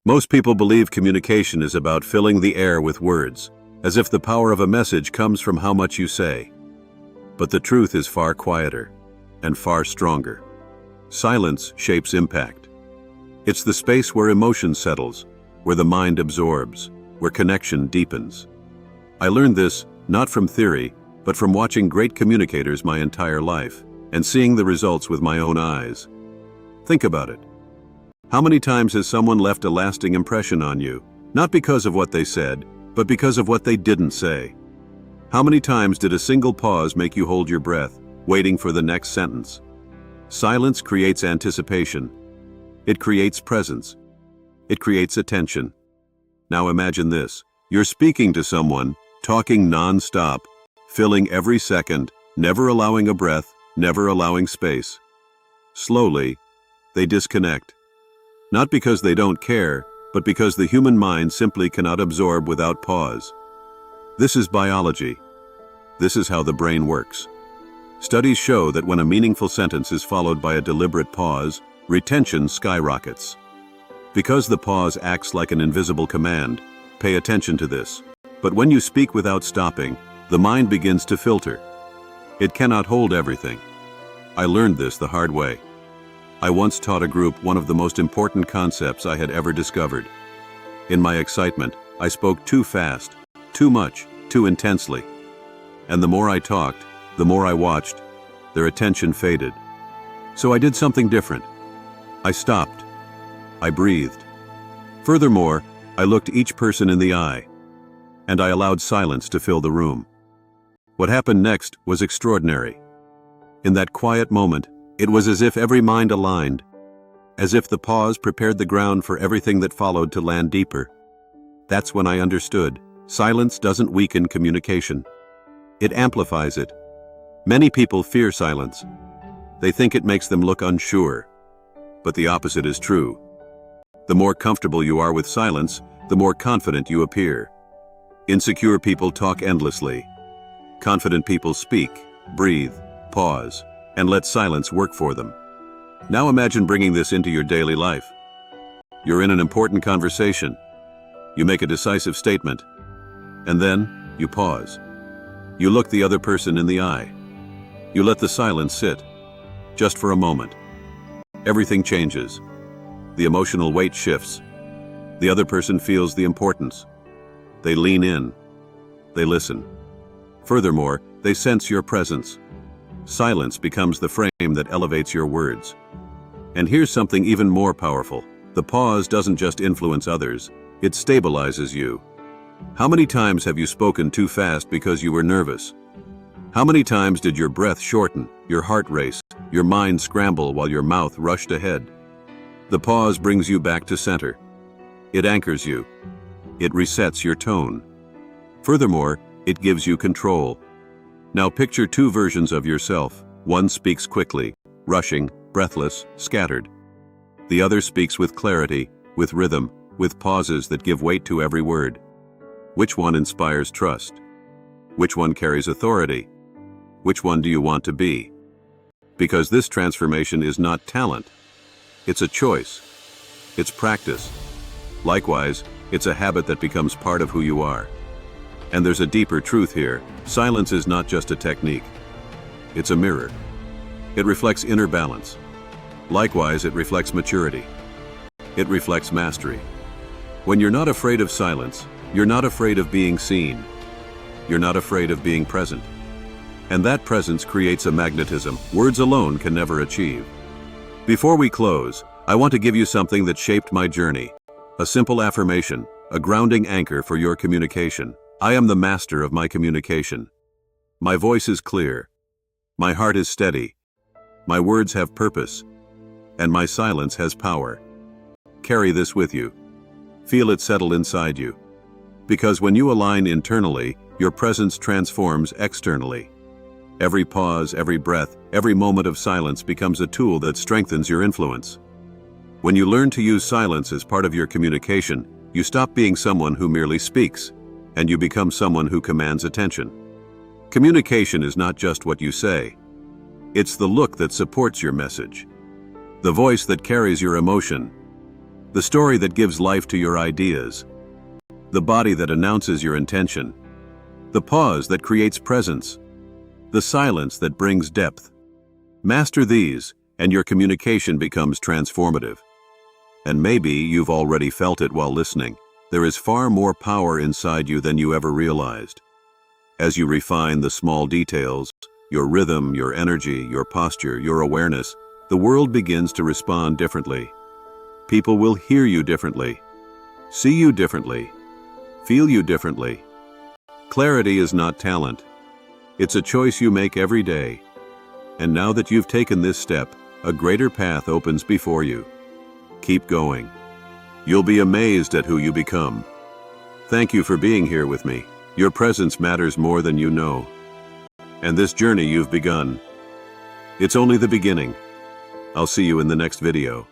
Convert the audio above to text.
Most people believe communication is about filling the air with words, as if the power of a message comes from how much you say. But the truth is far quieter and far stronger. Silence shapes impact. It's the space where emotion settles, where the mind absorbs, where connection deepens. I learned this not from theory, but from watching great communicators my entire life and seeing the results with my own eyes. Think about it. How many times has someone left a lasting impression on you, not because of what they said, but because of what they didn't say? How many times did a single pause make you hold your breath, waiting for the next sentence? Silence creates anticipation. It creates presence. It creates attention. Now imagine this. You're speaking to someone, talking non-stop, filling every second, never allowing a breath, never allowing space. Slowly, they disconnect. Not because they don't care, but because the human mind simply cannot absorb without pause. This is biology. This is how the brain works. Studies show that when a meaningful sentence is followed by a deliberate pause, retention skyrockets. Because the pause acts like an invisible command, pay attention to this. But when you speak without stopping, the mind begins to filter. It cannot hold everything. I learned this the hard way. I once taught a group one of the most important concepts I had ever discovered. In my excitement, I spoke too fast, too much, too intensely. And the more I talked, the more I watched, their attention faded. So I did something different. I stopped. I breathed. Furthermore, I looked each person in the eye, and I allowed silence to fill the room. What happened next was extraordinary. In that quiet moment, it was as if every mind aligned, as if the pause prepared the ground for everything that followed to land deeper. That's when I understood. Silence doesn't weaken communication. It amplifies it. Many people fear silence. They think it makes them look unsure. But the opposite is true. The more comfortable you are with silence, the more confident you appear. Insecure people talk endlessly. Confident people speak, breathe, pause, and let silence work for them. Now imagine bringing this into your daily life. You're in an important conversation. You make a decisive statement, and then you pause. You look the other person in the eye. You let the silence sit, just for a moment. Everything changes. The emotional weight shifts. The other person feels the importance. They lean in. They listen. Furthermore, they sense your presence. Silence becomes the frame that elevates your words. And here's something even more powerful. The pause doesn't just influence others, it stabilizes you. How many times have you spoken too fast because you were nervous? How many times did your breath shorten, your heart race, your mind scramble while your mouth rushed ahead? The pause brings you back to center. It anchors you. It resets your tone. Furthermore, it gives you control. Now picture two versions of yourself. One speaks quickly, rushing, breathless, scattered. The other speaks with clarity, with rhythm, with pauses that give weight to every word. Which one inspires trust? Which one carries authority? Which one do you want to be? Because this transformation is not talent. It's a choice. It's practice. Likewise, it's a habit that becomes part of who you are. And there's a deeper truth here. Silence is not just a technique. It's a mirror. It reflects inner balance. Likewise, it reflects maturity. It reflects mastery. When you're not afraid of silence, you're not afraid of being seen. You're not afraid of being present. And that presence creates a magnetism words alone can never achieve. Before we close, I want to give you something that shaped my journey. A simple affirmation, a grounding anchor for your communication. I am the master of my communication. My voice is clear. My heart is steady. My words have purpose. And my silence has power. Carry this with you. Feel it settle inside you. Because when you align internally, your presence transforms externally. Every pause, every breath, every moment of silence becomes a tool that strengthens your influence. When you learn to use silence as part of your communication, you stop being someone who merely speaks, and you become someone who commands attention. Communication is not just what you say. It's the look that supports your message, the voice that carries your emotion, the story that gives life to your ideas, the body that announces your intention, the pause that creates presence, the silence that brings depth. Master these, and your communication becomes transformative. And maybe you've already felt it while listening. There is far more power inside you than you ever realized. As you refine the small details, your rhythm, your energy, your posture, your awareness, the world begins to respond differently. People will hear you differently, see you differently, feel you differently. Clarity is not talent. It's a choice you make every day. And now that you've taken this step, a greater path opens before you. Keep going. You'll be amazed at who you become. Thank you for being here with me. Your presence matters more than you know. And this journey you've begun, it's only the beginning. I'll see you in the next video.